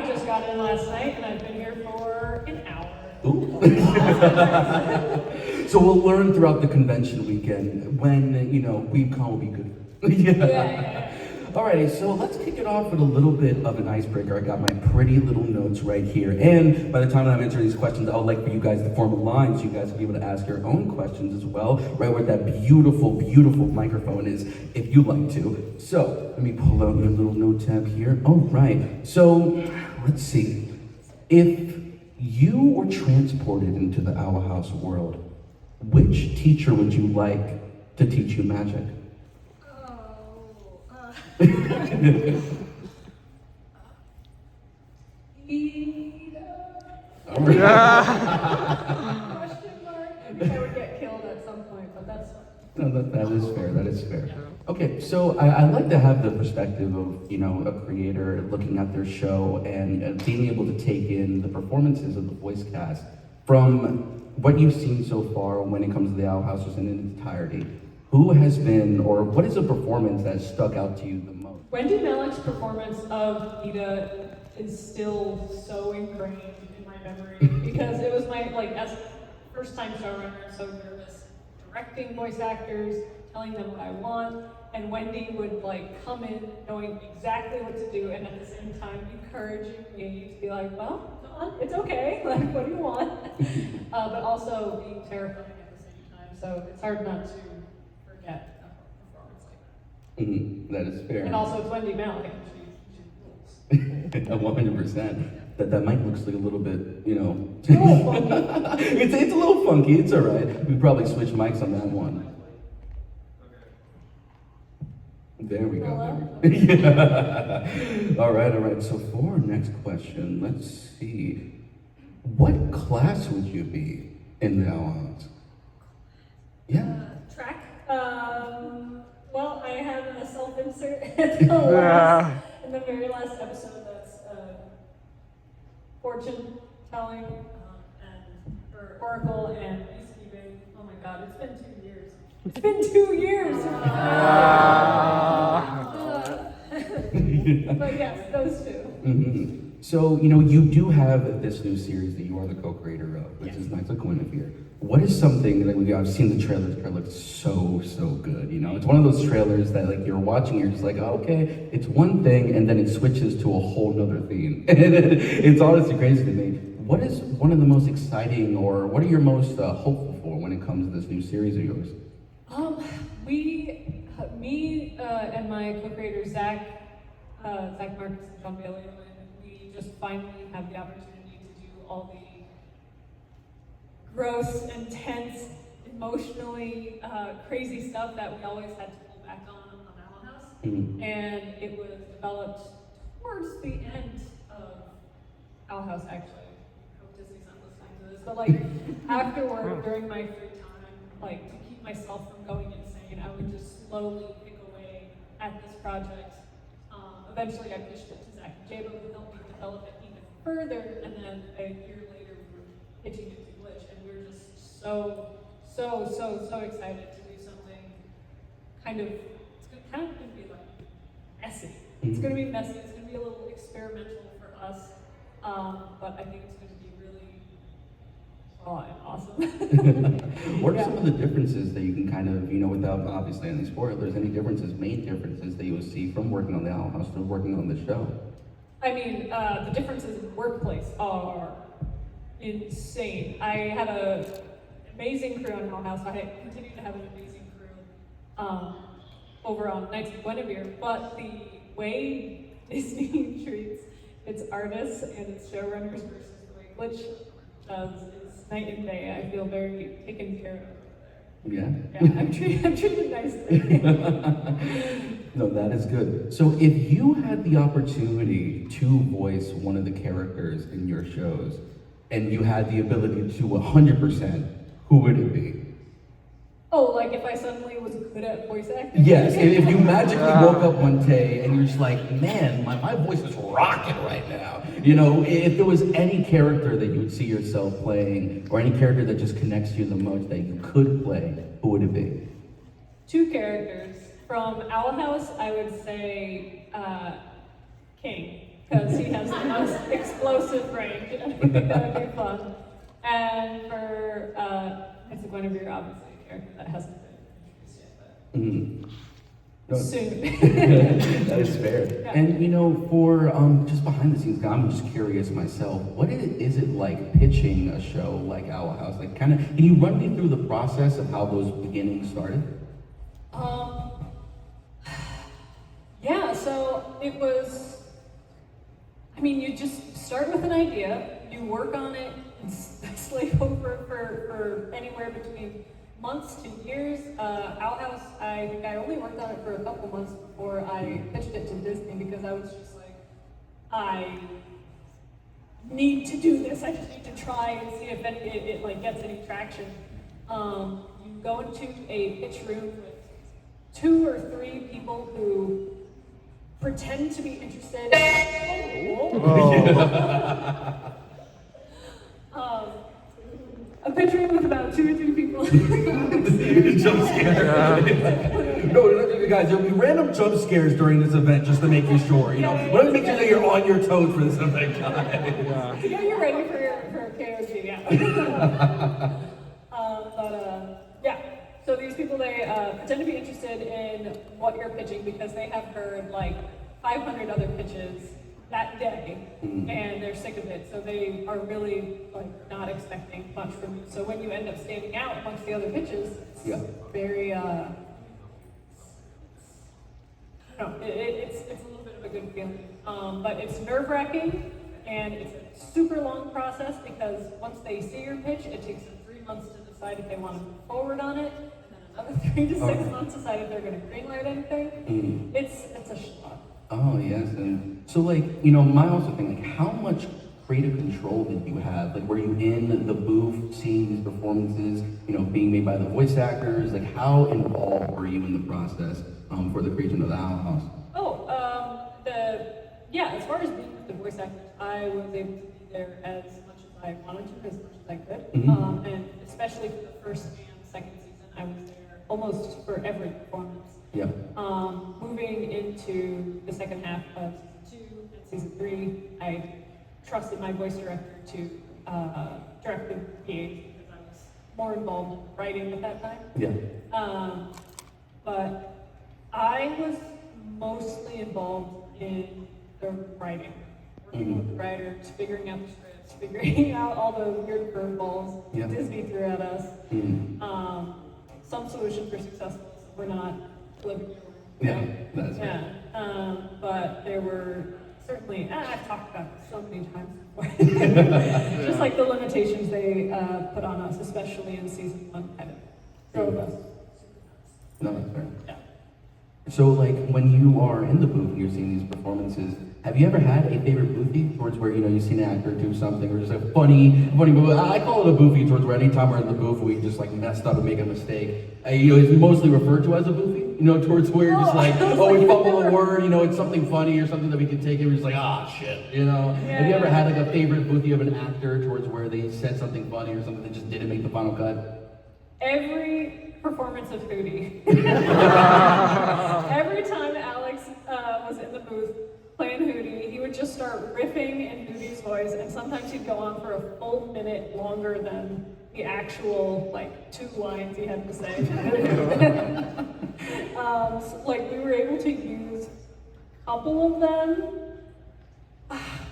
just got in last night, and I've been here for an hour. Ooh. So we'll learn throughout the convention weekend when, Weebcon will be good. Yeah. Alrighty, so let's kick it off with a little bit of an icebreaker. I got my pretty little notes right here. And by the time I'm answering these questions, I would like for you guys to form a line so you guys will be able to ask your own questions as well, right where that beautiful, beautiful microphone is, if you'd like to. So, let me pull out your little note tab here. All right, so let's see. If you were transported into the Owl House world, which teacher would you like to teach you magic? Question mark. I think I would get killed at some point, but that's fine. No, that is fair. That is fair. Okay, so I like to have the perspective of a creator looking at their show and being able to take in the performances of the voice cast from what you've seen so far when it comes to the Owl House in its entirety. Who has been, or what is a performance that has stuck out to you the most? Wendy Malick's performance of Nita is still so ingrained in my memory because it was my, as first time showrunner, so nervous, directing voice actors, telling them what I want, and Wendy would come in knowing exactly what to do and at the same time encouraging me to be like, well, come on, it's okay, what do you want? But also being terrifying at the same time, so it's hard not to forget a performance like that. That is fair. And also it's Wendy Malick, and she rules. 100%. That mic looks like a little bit, It's a little funky. it's a little funky, it's alright. We probably switch mics on that one. There we go. Yeah. All right. So for our next question, let's see. What class would you be in the Owl House? Yeah. Track. Well, I have a self-insert at the last, in the very last episode that's fortune telling and for Oracle and peacekeeping. Oh my God, it's been 2 years. It's been 2 years. But yes, those two. Mm-hmm. So, you do have this new series that you are the co-creator of, which is Knights of Guinevere. What is something that I've seen the trailer? The trailer looks so good. It's one of those trailers that you're watching, you're just like, oh, okay, it's one thing, and then it switches to a whole nother theme. And it's honestly crazy to me. What is one of the most exciting, or what are you most hopeful for when it comes to this new series of yours? Me and my co-creator Zach Marcus and John Bailey, we just finally have the opportunity to do all the gross, intense, emotionally crazy stuff that we always had to pull back on Owl House. Mm-hmm. And it was developed towards the end of Owl House, actually. I hope Disney's not listening to this, but afterward, during my free time, to keep myself from going insane, I would just slowly pick away at this project. Eventually I pitched it to Zach and Jabo, who helped me develop it even further, and then a year later we were pitching it to Glitch, and we were just so excited to do something it's kind of going to be messy. It's going to be messy, it's going to be a little experimental for us, but I think it's going to be really raw and awesome. What are some of the differences that you can kind of, without obviously any spoilers, any main differences that you would see from working on the Owl House to working on the show? I mean, the differences in the workplace are insane. I had an amazing crew on Owl House. I continue to have an amazing crew over on Knights of Guinevere, but the way Disney treats its artists and its showrunners versus the way Glitch does is night and day. I feel very taken care of. Yeah? Yeah, I'm treated nicely. No, that is good. So if you had the opportunity to voice one of the characters in your shows, and you had the ability to 100%, who would it be? Oh, if I suddenly was good at voice acting? Yes, if you magically woke up one day and you're just like, man, my voice is rocking right now. If there was any character that you would see yourself playing, or any character that just connects to you the most that you could play, who would it be? 2 characters. From Owl House, I would say King, because he has the most explosive range. I think that would be fun. And for it's Guinevere, obviously, a character that hasn't been introduced yet, but soon. That is fair. Yeah. And you know, for just behind the scenes, I'm just curious myself. What is it like pitching a show like Owl House? Like, kind of, can you run me through the process of how those beginnings started? Yeah. So it was. I mean, you just start with an idea, you work on it, and slave over for anywhere between months to years. Owl House, I think I only worked on it for a couple months before I pitched it to Disney because I was just like, I need to do this. I just need to try and see if it like gets any traction. You go into a pitch room with 2 or 3 people who pretend to be interested. A pitch room with about 2 or 3 people. Jump scare. No, guys, there'll be random jump scares during this event just to make you sure. You know, we want to make sure that you're on your toes for this event, guys. Yeah, you're ready for KOG, yeah. Yeah. So these people, they pretend to be interested in what you're pitching because they have heard like 500 other pitches that day, and they're sick of it. So they are really like not expecting much from you. So when you end up standing out amongst the other pitches, it's very it's a little bit of a good feeling. But it's nerve-wracking, and it's a super long process because once they see your pitch, it takes them 3 months to decide if they want to move forward on it, and then another 3 to 6 months to decide if they're going to greenlight anything. It's a schlock. Oh yes, and so like, you know, my also thing, like, how much creative control did you have? Like, were you in the booth seeing these performances, you know, being made by the voice actors? Like, how involved were you in the process for the creation of the Owl House? As far as being with the voice actors, I was able to be there as much as I wanted to, as much as I could, and especially for the first and second season, I was there almost for every performance. Yeah. Moving into the second half of season 2 and season 3, I trusted my voice director to direct the PAs because I was more involved in writing at that time. Yeah. But I was mostly involved in the writing, working with the writers, figuring out the scripts, figuring out all the weird curveballs Disney threw at us. Some solutions were successful, some were not. That's right. But there were certainly, I've talked about this so many times before, just like the limitations they put on us, especially in season 1, kind of drove us. No, that's fair. Yeah. So, like, when you are in the booth and you're seeing these performances, have you ever had a favorite boothie towards where, you know, you've seen an actor do something or just a funny movie? I call it a boothie towards where anytime we're in the booth we just like messed up and make a mistake. You know, it's mostly referred to as a boothie, you know, towards where you're just like, we fumble a word, you know, it's something funny or something that we can take and we're just like, shit, you know? Have you ever had like a favorite boothie of an actor towards where they said something funny or something that just didn't make the final cut? Every performance of Hootie. Every time Alex was in the booth playing Hootie, he would just start riffing in Hootie's voice, and sometimes he'd go on for a full minute longer than the actual, like, 2 lines he had to say. Like, we were able to use a couple of them,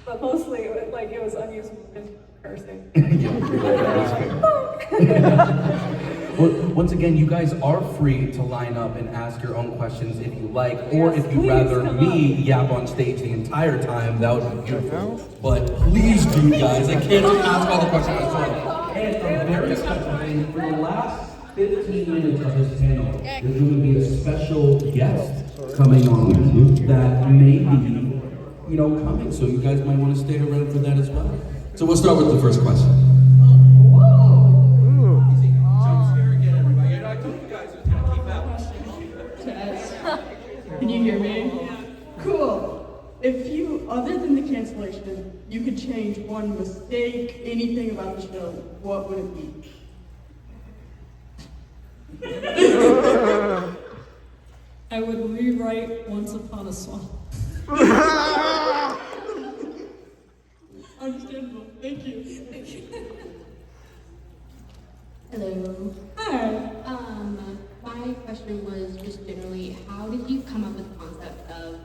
but mostly, it was unusable because we were cursing. Well, once again, you guys are free to line up and ask your own questions if you like, or if you'd rather me yap on stage the entire time, that would be beautiful. But please do, guys. I can't just ask all the questions myself. And a very special thing, for the last 15 minutes of this panel, there's going to be a special guest coming on that may be, you know, coming. So you guys might want to stay around for that as well. So we'll start with the first question. Can you hear me? Cool. If you, other than the cancellation, you could change one mistake, anything about the show, what would it be? I would rewrite Once Upon a Swamp. Understandable. Thank you. Hello. Hi. My question was just generally, how did you come up with the concept of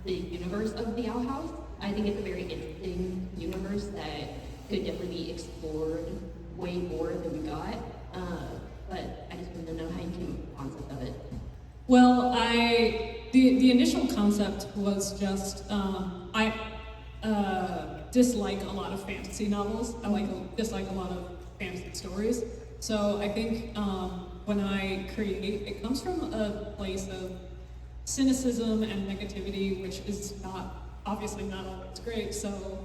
the universe of the Owl House? I think it's a very interesting universe that could definitely be explored way more than we got. But I just wanted to know how you came up with the concept of it. Well, the initial concept was just I dislike a lot of fantasy novels. I dislike a lot of fantasy stories. So I think when I create, it comes from a place of cynicism and negativity, which is obviously not always great. So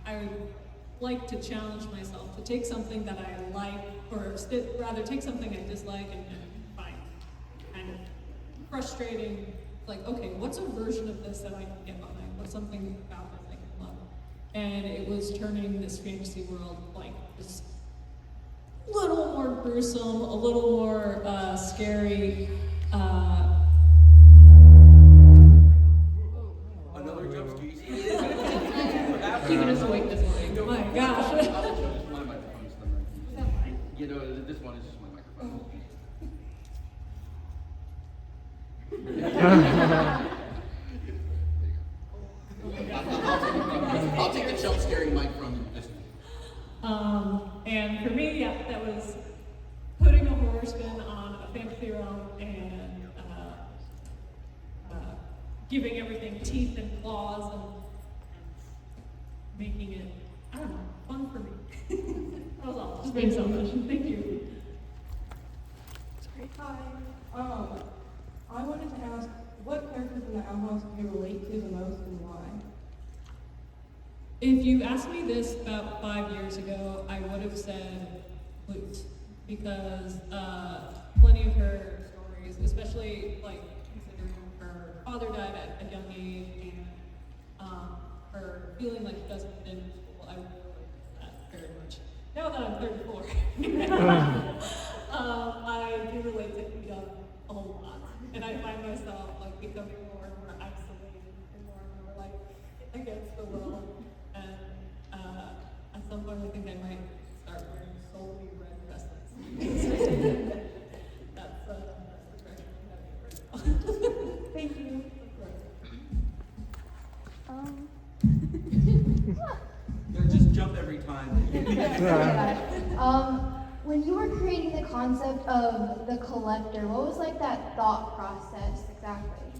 I would like to challenge myself to take something that I like, or rather take something I dislike and find kind of frustrating. Like, okay, what's a version of this that I can get behind? What's something about this I can love? And it was turning this fantasy world like just a little more gruesome, a little more scary. Another jump scare. Keeping us awake this morning. Oh my gosh. My microphone is done right. Is that mine? You know, this one is just my microphone. I'll take the jump scaring mic from this one. And for me, yeah, that was putting a horror spin on a fantasy realm and giving everything teeth and claws and making it, I don't know, fun for me. That was all. Just being selfish. Thank you. Hi. I wanted to ask, what characters in the Owl House do you relate to the most and why? If you asked me this about 5 years ago, I would have said Flute, because plenty of her stories, especially like considering her father died at a young age and her feeling like she doesn't fit in school, I really like that very much. Now that I'm 34, I do relate to Ida a whole lot, and I find myself like becoming more and more isolated and more like against the world. And at some point, I think I might start wearing solely red dresses. That's the direction I'm heading right now. Thank you. Just jump every time. When you were creating the concept of the collector, what was like that thought process exactly?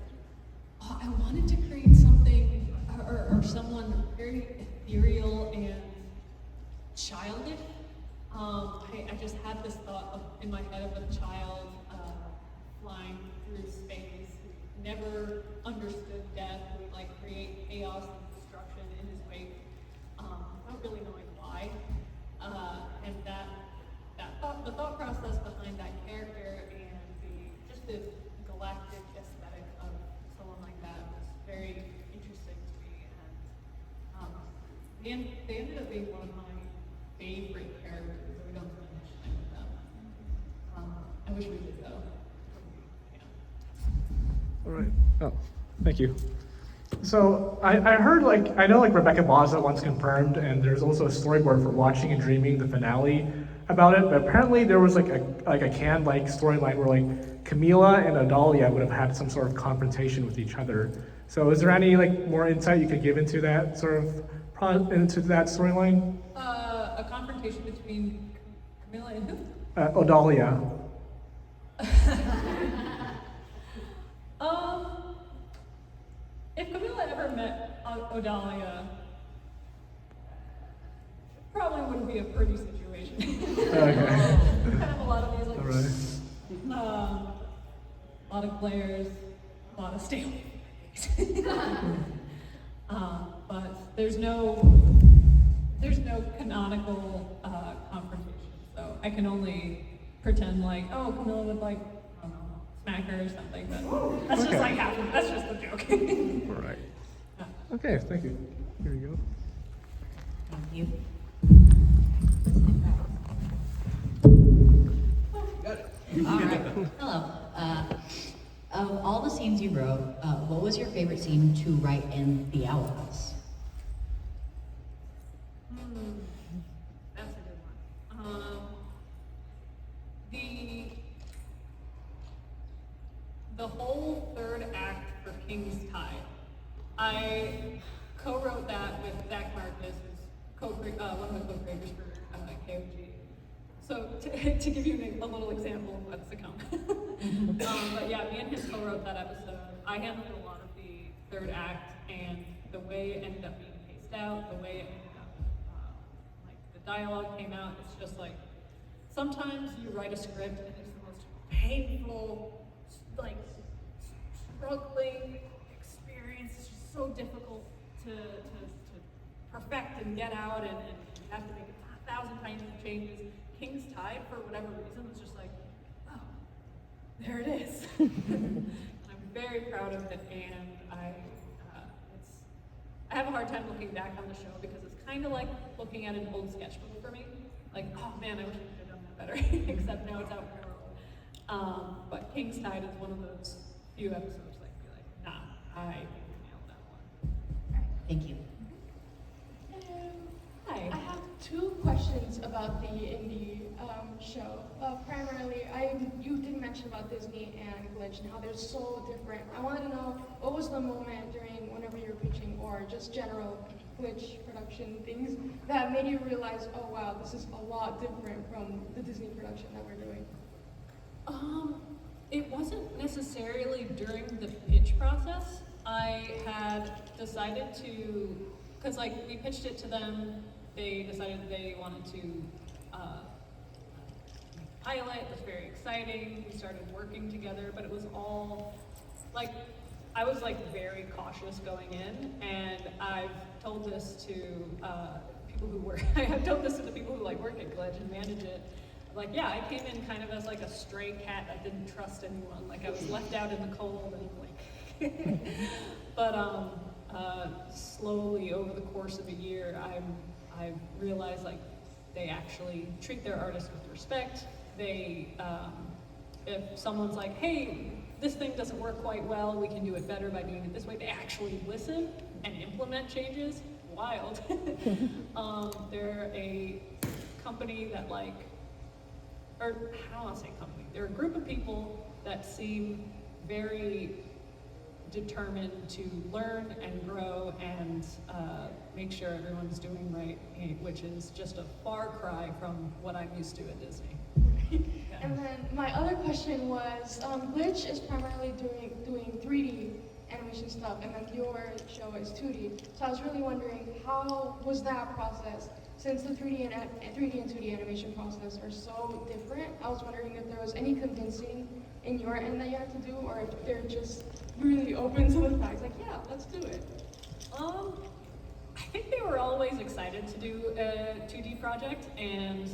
Oh, I wanted to create something or someone very ethereal and childish. I just had this thought in my head of a child flying through space who never understood death, who would like create chaos and destruction in his wake, not really knowing why. And the thought process behind that character and the galactic aesthetic of someone like that was very interesting to me, and they ended up being one of my favorite characters. We don't spend much time with them. I wish we did though. Yeah. All right. Oh, thank you. So I heard I know Rebecca Mazza once confirmed, and there's also a storyboard for Watching and Dreaming, the finale, about it. But apparently there was a canned storyline where Camila and Adalia would have had some sort of confrontation with each other. So is there any more insight you could give into that into that storyline? A confrontation between Camilla and who? Odalia. If Camilla ever met Odalia, probably wouldn't be a pretty situation. Okay. Kind of a lot of these All right. a lot of glares, a lot of stamps. But there's no canonical confrontation, so I can only pretend Camilla would I don't know, smack her or something, but that's just happened. That's just a joke. All right. Okay, thank you. Here you go. Thank you. All right. Hello. Of all the scenes you wrote, what was your favorite scene to write in The Owl House? That's a good one. The whole third act for King's Tide, I co-wrote that with Zach Marcus, who's one of the co-creators for KOG. So to give you a little example of what's to come. But yeah, me and him co-wrote that episode. I handled a lot of the third act and the way it ended up being paced out, the way it ended up, like the dialogue came out. It's just like, sometimes you write a script and it's the most painful, like struggling experience. It's just so difficult to perfect and get out, and you have to make 1,000 tiny changes. King's Tide, for whatever reason, was just like, oh, there it is. I'm very proud of it, and I have a hard time looking back on the show because it's kind of like looking at an old sketchbook for me. Like, oh man, I wish I could have done that better, except now it's out for the world. But King's Tide is one of those few episodes like, be like, nah, I think we nailed that one. Thank you. Hi. I have two questions about the indie show. Primarily, you did mention about Disney and Glitch and how they're so different. I wanted to know, what was the moment during whenever you were pitching, or just general Glitch production things, that made you realize, oh wow, this is a lot different from the Disney production that we're doing? It wasn't necessarily during the pitch process. I had decided to, because like we pitched it to them, they decided they wanted to pilot. It was very exciting. We started working together, but it was all like, I was like very cautious going in, and I've told this to people who work. I've told this to the people who like work at Glitch and manage it. Like, yeah, I came in kind of as like a stray cat that didn't trust anyone. Like I was left out in the cold and like. But slowly over the course of a year, I've realized like they actually treat their artists with respect. They, if someone's like, hey, this thing doesn't work quite well, we can do it better by doing it this way, they actually listen and implement changes. Wild. They're a company that like, or I don't want to say company, they're a group of people that seem very determined to learn and grow and make sure everyone's doing right, which is just a far cry from what I'm used to at Disney. Yeah. And then my other question was, Glitch is primarily doing 3D animation stuff, and then your show is 2D. So I was really wondering, how was that process? Since the 3D and 2D animation process are so different, I was wondering if there was any convincing in your end that you had to do, or if they're just really open to the fact, like, yeah, let's do it. I think they were always excited to do a 2D project, and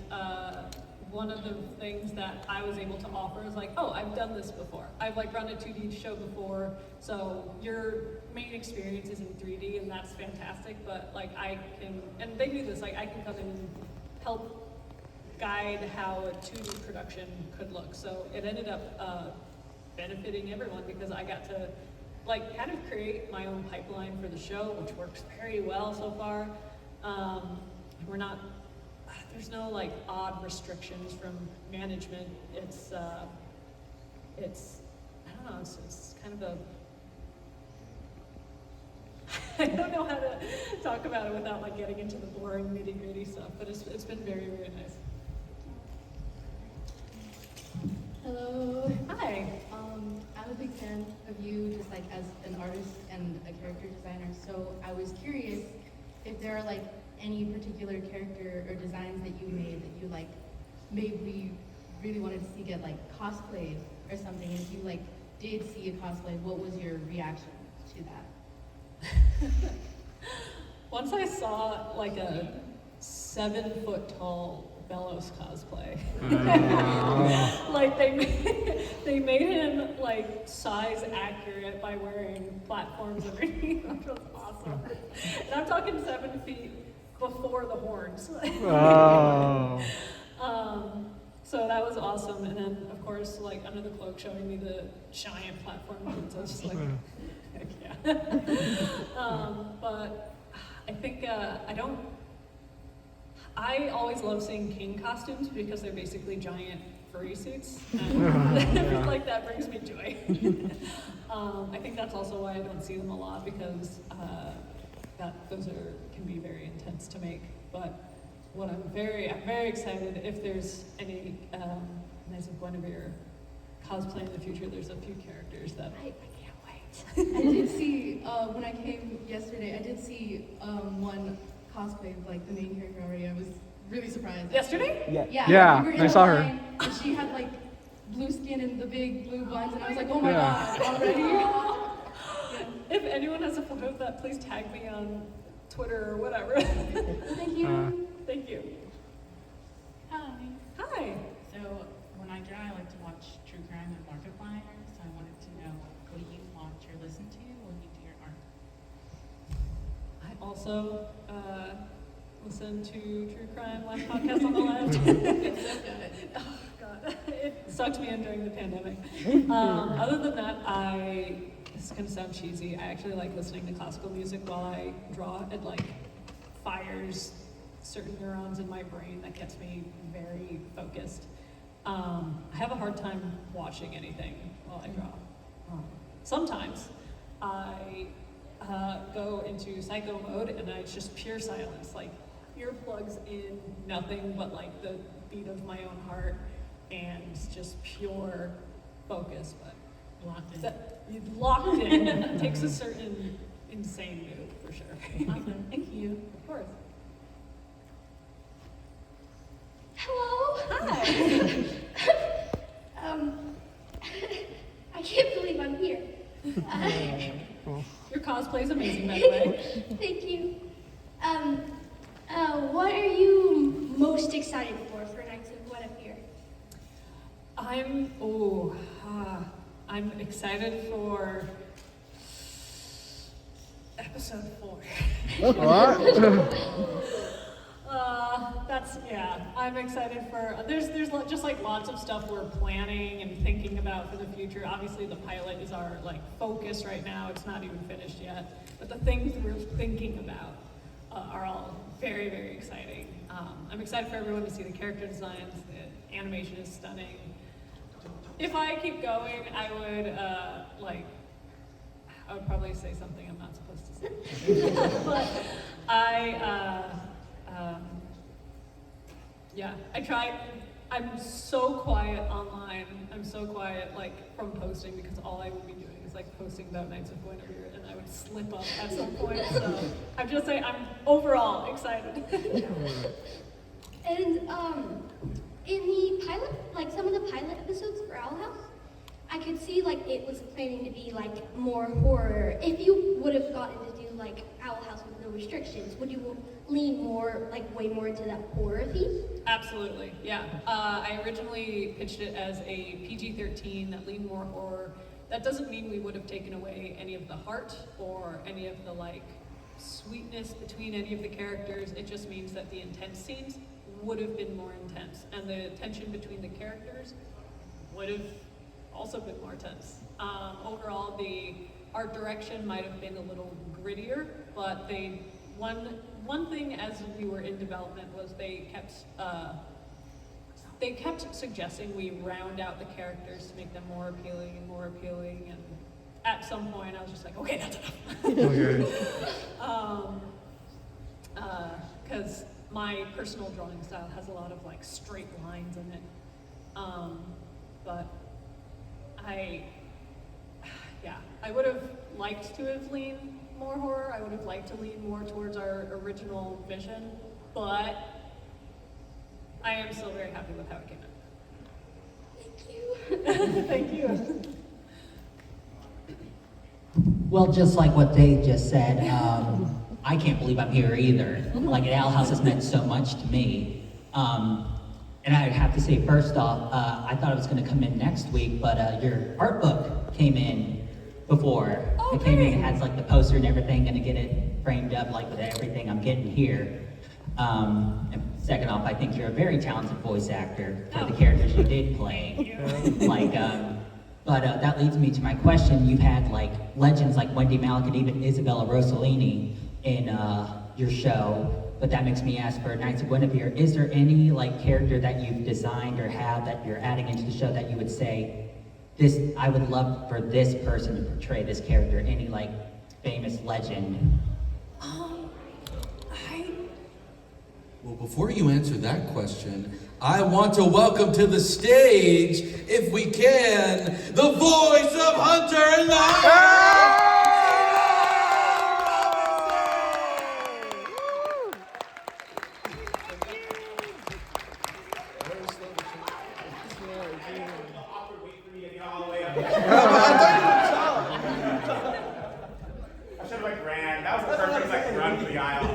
one of the things that I was able to offer is like, oh, I've done this before. I've like run a 2D show before, so your main experience is in 3D, and that's fantastic, but like I can, and they do this, like I can come in and help guide how a 2D production could look. So it ended up benefiting everyone because I got to like kind of create my own pipeline for the show, which works very well so far. There's no like odd restrictions from management. It's I don't know, it's kind of a, I don't know how to talk about it without like getting into the boring nitty gritty stuff, but it's been very, very nice. Hello. Hi. I'm a big fan of you just like as an artist and a character designer, so I was curious if there are like any particular character or designs that you made that you like maybe really wanted to see get like cosplayed or something. If you like did see a cosplay, what was your reaction to that? Once I saw like a 7-foot tall Bellows cosplay. Like they made him like size accurate by wearing platforms underneath, which was awesome. And I'm talking 7 feet before the horns. Oh. So that was awesome. And then of course like under the cloak showing me the giant platform boots. I was just like, heck yeah. But I think I always love seeing king costumes because they're basically giant furry suits. And I feel like that brings me joy. I think that's also why I don't see them a lot because those can be very intense to make. But what I'm very excited if there's any Knights of Guinevere cosplay in the future. There's a few characters that I can't wait. I did see, when I came yesterday, I did see one cosplay of like the main character already. I was really surprised. Yesterday? Yeah, we were in I saw her. line, and she had like blue skin and the big blue buns, and I was like, oh my Yeah. god, already? If anyone has a photo of that, please tag me on Twitter or whatever. Thank you. Thank you. Hi. Hi. So when I draw, I like to watch true crime and Markiplier. So I wanted to know, what do you watch or listen to when you do your art? I also listen to true crime live podcasts on the left. It's so good. Oh god, it sucked me in during the pandemic. Other than that, this is gonna sound cheesy. I actually like listening to classical music while I draw. It like fires certain neurons in my brain that gets me very focused. I have a hard time watching anything while I draw. Sometimes I go into psycho mode and it's just pure silence, like earplugs in, nothing but like the beat of my own heart and just pure focus. But locked in. It takes a certain insane mood for sure. Awesome. Thank you. Of course. Hello. Hi. I can't believe I'm here. Your cosplay is amazing, by the way. Thank you. What are you most excited for Knights of Guinevere? I'm excited for episode 4. I'm excited for, there's just like lots of stuff we're planning and thinking about for the future. Obviously the pilot is our like focus right now, it's not even finished yet. But the things we're thinking about are all very, very exciting. I'm excited for everyone to see the character designs, the animation is stunning. If I keep going, I would probably say something I'm not supposed to say. But I try. I'm so quiet online. I'm so quiet, like, from posting because all I would be doing is like posting about Knights of Guinevere, and I would slip up at some point. So I'm just saying, I'm overall excited. And in the pilot, like some of the pilot episodes for Owl House, I could see like it was planning to be like more horror. If you would have gotten to do like Owl House with no restrictions, would you lean more, like way more into that horror theme? Absolutely, yeah. I originally pitched it as a PG-13 that leaned more horror. That doesn't mean we would have taken away any of the heart or any of the like sweetness between any of the characters. It just means that the intense scenes would have been more intense, and the tension between the characters would have also been more tense. Overall, the art direction might have been a little grittier, but one thing as we were in development was they kept suggesting we round out the characters to make them more appealing and more appealing, and at some point I was just like, okay, that's enough. Because my personal drawing style has a lot of like straight lines in it. But I would have liked to have leaned more horror. I would have liked to lean more towards our original vision, but I am still very happy with how it came out. Thank you. Thank you. Well, just like what they just said, I can't believe I'm here either. Like, Owl House has meant so much to me. And I have to say, first off, I thought it was going to come in next week, but your art book came in before. It came in, it has like the poster and everything, going to get it framed up like with everything I'm getting here. And second off, I think you're a very talented voice actor for the characters you did play. But that leads me to my question. You've had like legends like Wendy Malick and even Isabella Rossellini in your show. but that makes me ask for Knights of Guinevere, is there any like character that you've designed or have that you're adding into the show that you would say, this, I would love for this person to portray this character, any like famous legend? Well, before you answer that question, I want to welcome to the stage, if we can, the voice of Hunter in the house! I should have ran. That was the perfect run for the aisle.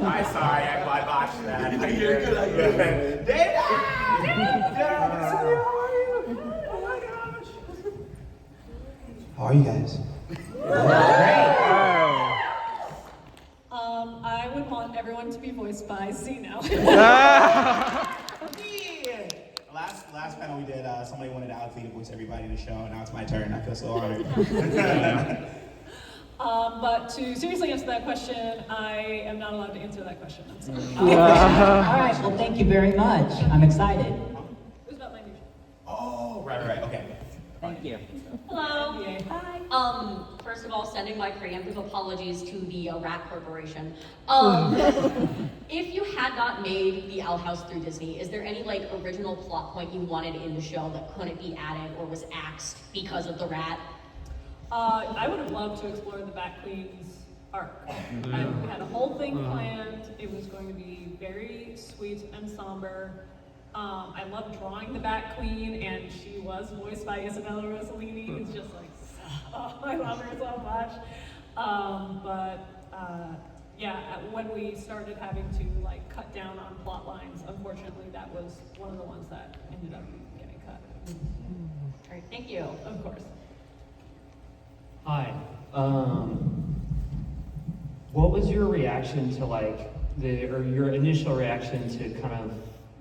I'm sorry, I botched that. You're good. Dana! How are you guys? I would want everyone to be voiced by Zeno. Last panel we did, somebody wanted Alex Lee to voice everybody in the show, and now it's my turn. I feel so honored. But to seriously answer that question, I am not allowed to answer that question. I'm sorry. All right, well, thank you very much. I'm excited. It was about my new show. Oh, right, okay. Thank you. Hello. Hi. First of all, sending my preemptive apologies to the Rat Corporation. If you had not made the Owl House through Disney, is there any like original plot point you wanted in the show that couldn't be added or was axed because of the rat? I would have loved to explore the Bat Queen's arc. I had a whole thing planned. It was going to be very sweet and somber. I loved drawing the Bat Queen, and she was voiced by Isabella Rossellini, who's just like, oh, I love her so much. Yeah, when we started having to like cut down on plot lines, unfortunately, that was one of the ones that ended up getting cut. All right, thank you. Of course. Hi. What was your reaction to like your initial reaction to kind of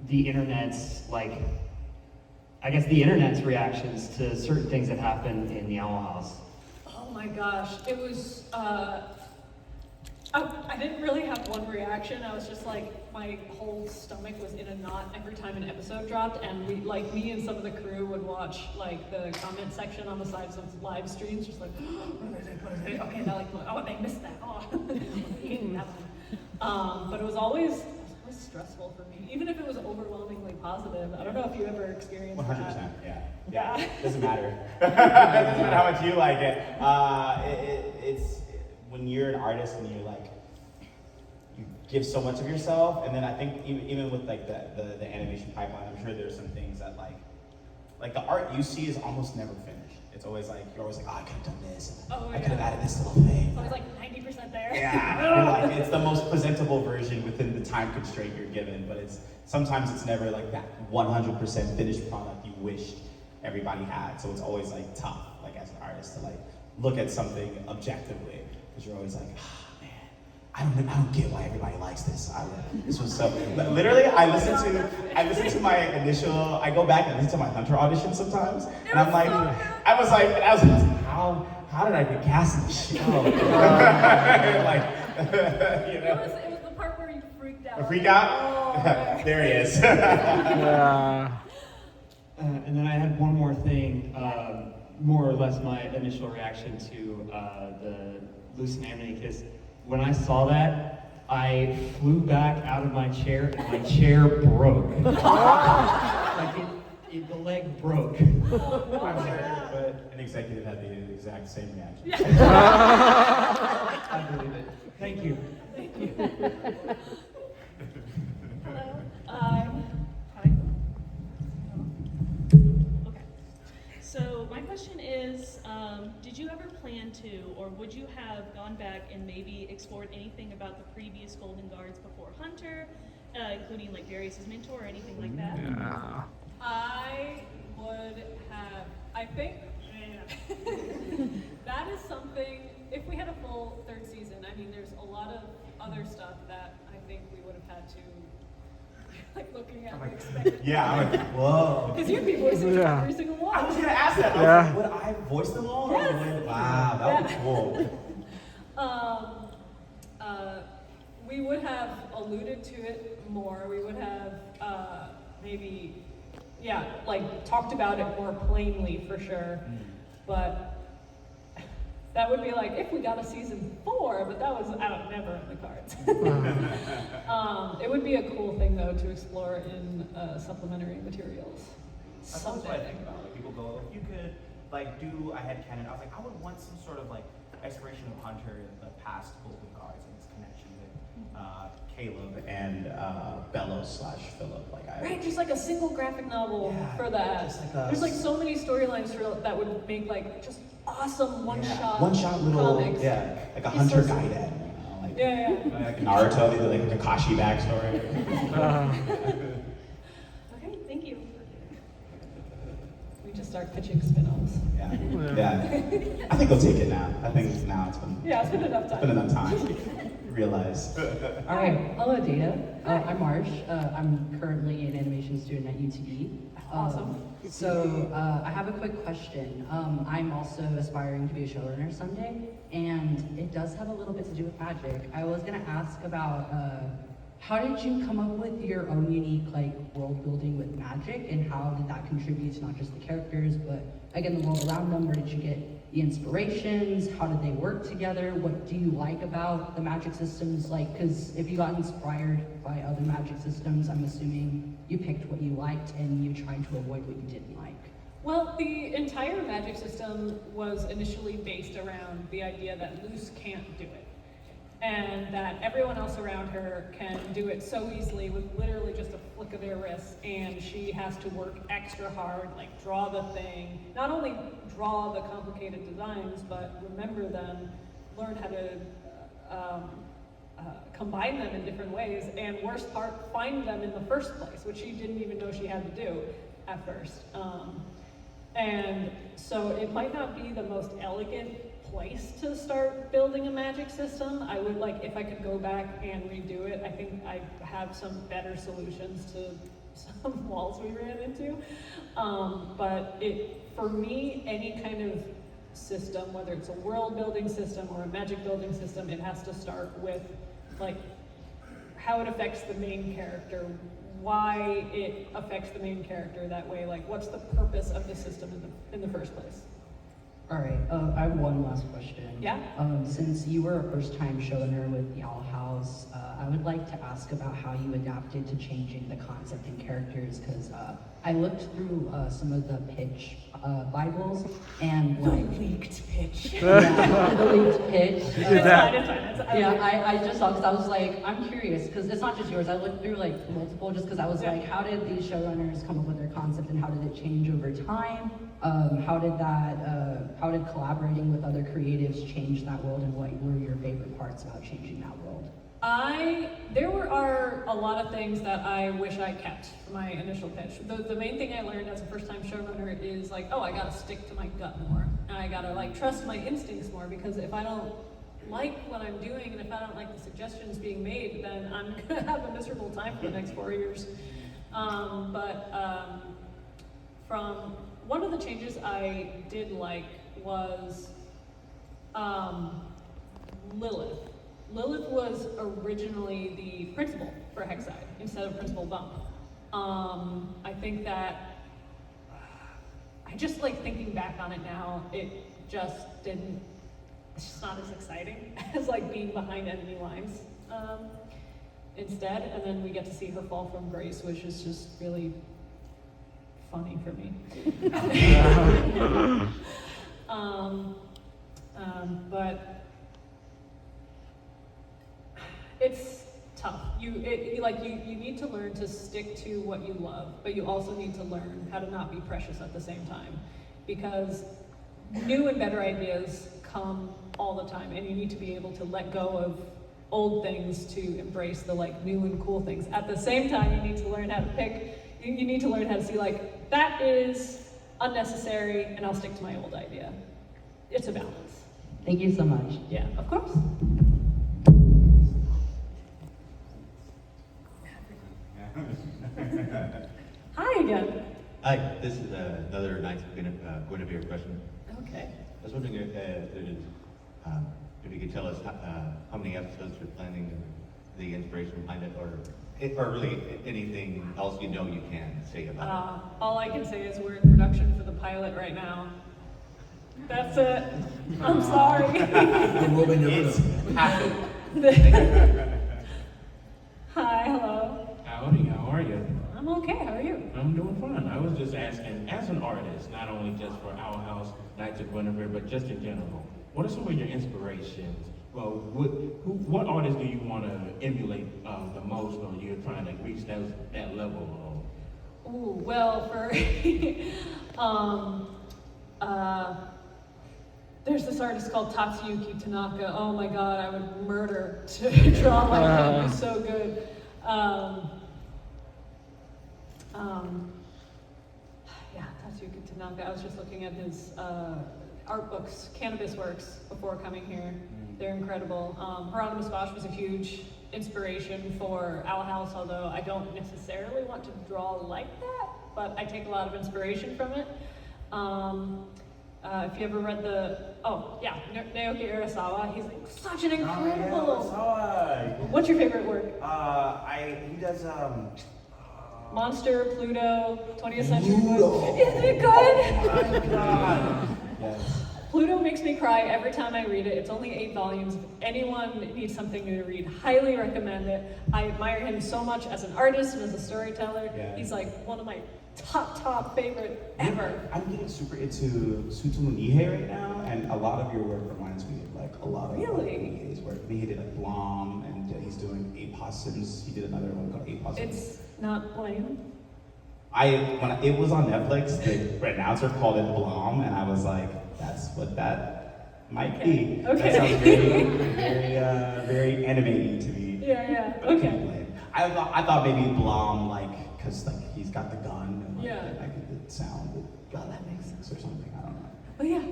the internet's like, I guess the internet's reactions to certain things that happened in the Owl House? Oh my gosh, it was, I didn't really have one reaction. I was just like, my whole stomach was in a knot every time an episode dropped, and we, like me and some of the crew would watch like the comment section on the sides of live streams, just like, okay, they're like, oh, they missed that, oh, that one. But it was always stressful for me, even if it was overwhelmingly positive. I don't know if you ever experienced 100%, that. yeah. Doesn't matter. Doesn't matter how much you like it. It's when you're an artist and you're like, you give so much of yourself, and then I think even with like the animation pipeline, I'm sure there's some things that like the art you see is almost never finished. It's always like, you're always like, oh, I could have done this, I could have added this little thing. It's always like 90% there. Yeah, like, it's the most presentable version within the time constraint you're given, but sometimes it's never like that 100% finished product you wished everybody had. So it's always like tough, like as an artist, to like look at something objectively, because you're always like, man, I don't get why everybody likes this. This was so. Literally, I listen to my initial. I go back and listen to my Hunter audition sometimes, and I'm like, I was like, how did I get cast in this show? Like, you know. It was the part where you freaked out. Freak out? Oh, there he is. And then I had one more thing, more or less my initial reaction to the Lucid Amity, because when I saw that, I flew back out of my chair and my chair broke. Like the leg broke. But an executive had the exact same reaction. I believe it. Thank you. Hello. So my question is, did you ever plan to, or would you have gone back and maybe explored anything about the previous Golden Guards before Hunter, including like Darius's mentor or anything like that? Yeah. I would have, I think, that is something, if we had a full third season, I mean, there's a lot of other stuff that I think we would have had to, like looking at, Yeah, I'm like, whoa. Because you'd be voicing every single one. I was gonna ask that. I was like, would I voice them all? Yes. Wow, that would be cool. We would have a alluded to it more. We would have maybe, yeah, like talked about it more plainly for sure. But that would be like if we got a season 4, but that was never in the cards. It would be a cool thing though to explore in supplementary materials. That's always what I think about. Like people go, if you could like do a headcanon, I was like, I would want some sort of like exploration of Hunter in the past Golden Guards and his connection with Caleb and Bellows/Philip. Like Right, just like a single graphic novel for that. Just like There's like so many storylines that would make like just awesome one-shot little, comics. like a He's Hunter so guide, you know, like, like Naruto, they did like a Kakashi backstory. Okay, thank you. We just start pitching spin-offs. Yeah. I think they'll take it now. I think now it's been it's been enough time. It's been enough time. Realize. All right. Hello, Dana. I'm Marsh. I'm currently an animation student at UTE. Awesome. So I have a quick question. I'm also aspiring to be a showrunner someday, and it does have a little bit to do with magic. I was gonna ask about how did you come up with your own unique like world building with magic, and how did that contribute to not just the characters, but again the world around them? Where did you get the inspirations? How did they work together? What do you like about the magic systems? Like, because if you got inspired by other magic systems, I'm assuming you picked what you liked and you tried to avoid what you didn't like. Well, the entire magic system was initially based around the idea that Luce can't do it, and that everyone else around her can do it so easily with literally just a flick of their wrists, and she has to work extra hard, like draw the thing, not only draw the complicated designs, but remember them, learn how to combine them in different ways, and worst part, find them in the first place, which she didn't even know she had to do at first. And so it might not be the most elegant place to start building a magic system. I would like, if I could go back and redo it, I think I have some better solutions to some walls we ran into. But for me, any kind of system, whether it's a world building system or a magic building system, it has to start with like how it affects the main character, why it affects the main character that way, like what's the purpose of the system in the first place. All right, I have one last question. Yeah? Since you were a first-time showrunner with the Owl House, I would like to ask about how you adapted to changing the concept and characters, because I looked through some of the pitch Bibles, and like... The leaked pitch. Yeah, the leaked pitch. It's fine. Yeah, I just saw, because I was like, I'm curious, because it's not just yours, I looked through like multiple, just because I was like, how did these showrunners come up with their concept, and how did it change over time? How did collaborating with other creatives change that world, and what were your favorite parts about changing that world? There are a lot of things that I wish I kept from my initial pitch. The main thing I learned as a first-time showrunner is like, oh, I gotta stick to my gut more. And I gotta like trust my instincts more, because if I don't like what I'm doing, and if I don't like the suggestions being made, then I'm gonna have a miserable time for the next 4 years. From one of the changes I did like was Lilith. Lilith was originally the principal for Hexside instead of Principal Bump. I think that, I just like thinking back on it now, it just didn't, it's just not as exciting as like being behind enemy lines instead. And then we get to see her fall from grace, which is just really funny for me. But it's tough. You need to learn to stick to what you love, but you also need to learn how to not be precious at the same time, because new and better ideas come all the time, and you need to be able to let go of old things to embrace the like new and cool things. At the same time, you need to learn how to pick. You need to learn how to see like that is unnecessary, and I'll stick to my old idea. It's a balance. Thank you so much. Yeah, of course. Hi again. Hi, this is another nice Guinevere question. Okay. I was wondering if you could tell us how many episodes you're planning the inspiration behind it, or really anything else you know you can say about All I can say is we're in production for the pilot right now. That's it. I'm sorry. It's happened. Hi, hello. Howdy, how are you? I'm okay, how are you? I'm doing fine. I was just asking, as an artist, not only just for Owl House, Knights of Guinevere, but just in general, what are some of your inspirations? Well, what artists do you want to emulate the most, or you're trying to reach that level of? Ooh, well, for there's this artist called Tatsuyuki Tanaka. Oh my god, I would murder to draw like him. He's so good. Yeah, Tatsuyuki Tanaka. I was just looking at his art books, cannabis works, before coming here. They're incredible. Hieronymus Bosch was a huge inspiration for Owl House, although I don't necessarily want to draw like that, but I take a lot of inspiration from it. If you ever read Naoki Urasawa, he's like such an incredible. What's your favorite work? He does Monster, Pluto, 20th Century. Pluto. Isn't it good? Oh my god. Yes. Pluto makes me cry every time I read it. It's only 8 volumes. If anyone needs something new to read, highly recommend it. I admire him so much as an artist and as a storyteller. Yeah. He's like one of my top favorite ever. I'm getting super into Sutomu Nihei right now, and a lot of your work reminds me of like a lot of Nihei's work. He did like Blom, and he's doing 8 Possums. He did another one called 8 Possums. It's not lame. When it was on Netflix, the announcer called it Blom, and I was like, that's what that might be. Okay. That sounds very animating to me. Yeah, But okay. anyway, I thought maybe Blom, because he's got the gun, and Yeah. I think the sound would that makes sense or something. I don't know. Oh yeah.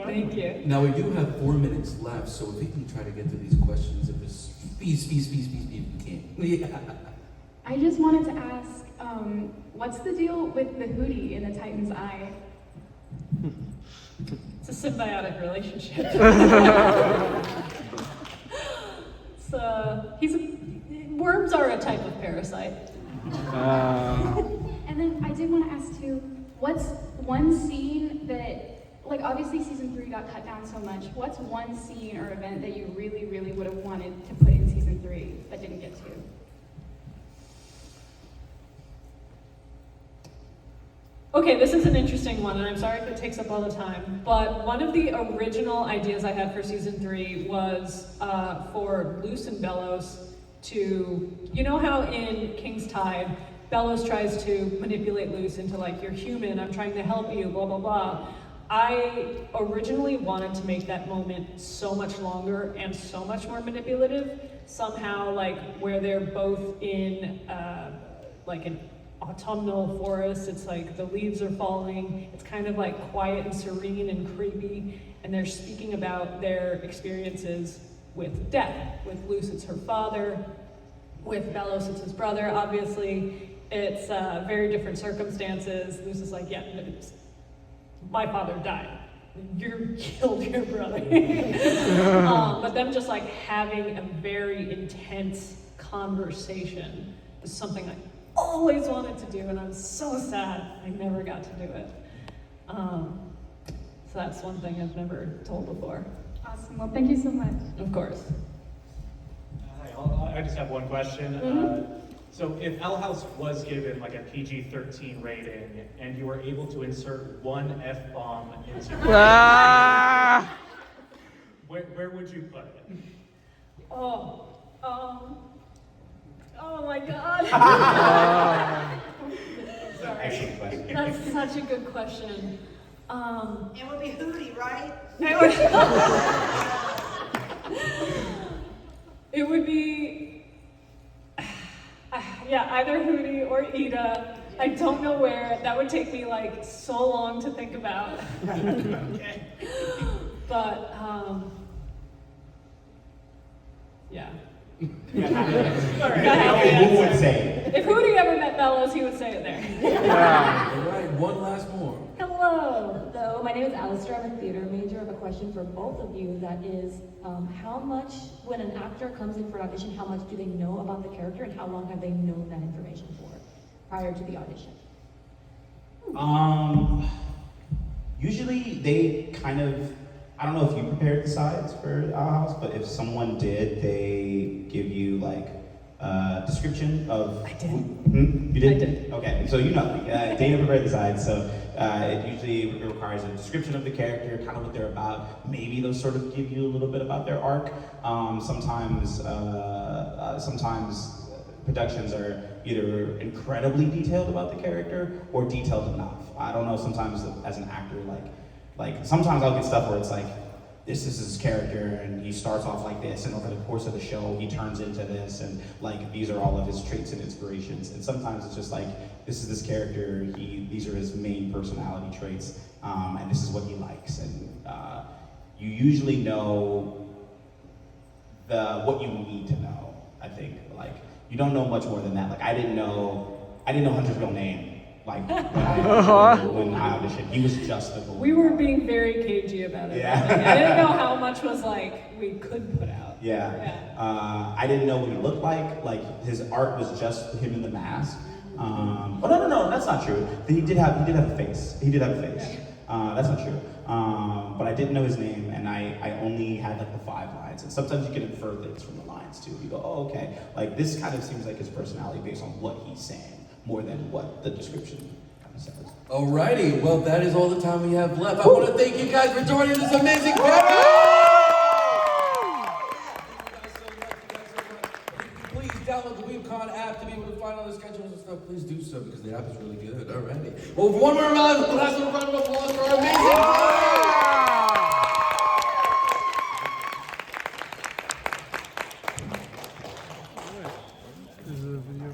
Thank you. Now we do have 4 minutes left, so if we can try to get to these questions, if it's speed, we can. Yeah. I just wanted to ask, what's the deal with the hoodie in the Titan's eye? It's a symbiotic relationship. Worms are a type of parasite. And then I did want to ask too, what's one scene that, like obviously season 3 got cut down so much, what's one scene or event that you really would have wanted to put in season 3 but didn't get to? Okay, this is an interesting one, and I'm sorry if it takes up all the time, but one of the original ideas I had for season 3 was for Luce and Bellows to, you know how in King's Tide, Bellows tries to manipulate Luce into like, you're human, I'm trying to help you, blah, blah, blah. I originally wanted to make that moment so much longer and so much more manipulative, somehow like where they're both in like an autumnal forest. It's like the leaves are falling. It's kind of like quiet and serene and creepy. And they're speaking about their experiences with death. With Luce, it's her father. With Bellows, it's his brother. Obviously, it's very different circumstances. Luce is like, yeah, my father died. You killed your brother. But them just like having a very intense conversation is something I always wanted to do, and I'm so sad I never got to do it. So that's one thing I've never told before. Awesome, well thank you so much. Of course. Hi, I just have one question. So if Owl House was given like a PG-13 rating and you were able to insert one F-bomb into it, where would you put it? Oh my God. Excellent question. That's such a good question. It would be Hootie, right? It would be, either Hootie or Ida. I don't know where. That would take me like so long to think about. But, yeah. Who would say it? If Hootie ever met Bellows, he would say it there. All right, one last more. Hello, my name is Alistair. I'm a theater major. I have a question for both of you. That is, how much, when an actor comes in for an audition, how much do they know about the character, and how long have they known that information for prior to the audition? Usually they kind of, I don't know if you prepared the sides for Owl House, but if someone did, they give you like a description of. I did. You did? I did. Okay, so you know, Dana prepared the sides, so it usually requires a description of the character, kind of what they're about. Maybe they'll sort of give you a little bit about their arc. Sometimes productions are either incredibly detailed about the character or detailed enough. I don't know, sometimes as an actor, like sometimes I'll get stuff where it's like, this is his character and he starts off like this, and over the course of the show he turns into this, and like these are all of his traits and inspirations. And sometimes it's just like, this is this character, these are his main personality traits, and this is what he likes. And you usually know what you need to know, I think. Like, you don't know much more than that. Like, I didn't know Hunter's real name. Like, when I auditioned, he was just the We were being very cagey about it. Yeah. Like, I didn't know how much was like we could put out. Yeah. I didn't know what he looked like. Like, his art was just him in the mask. Oh no, that's not true. He did have a face. He did have a face. That's not true. But I didn't know his name, and I only had like the 5 lines. And sometimes you can infer things from the lines too. You go, oh, okay, like this kind of seems like his personality based on what he's saying, more than what the description kind of says. Alrighty, well that is all the time we have left. I want to thank you guys for joining this amazing panel! Please download the Weebcon app to be able to find all the schedules and stuff. Please do so, because the app is really good. Alrighty. Well, one more round of applause for our amazing This is a video.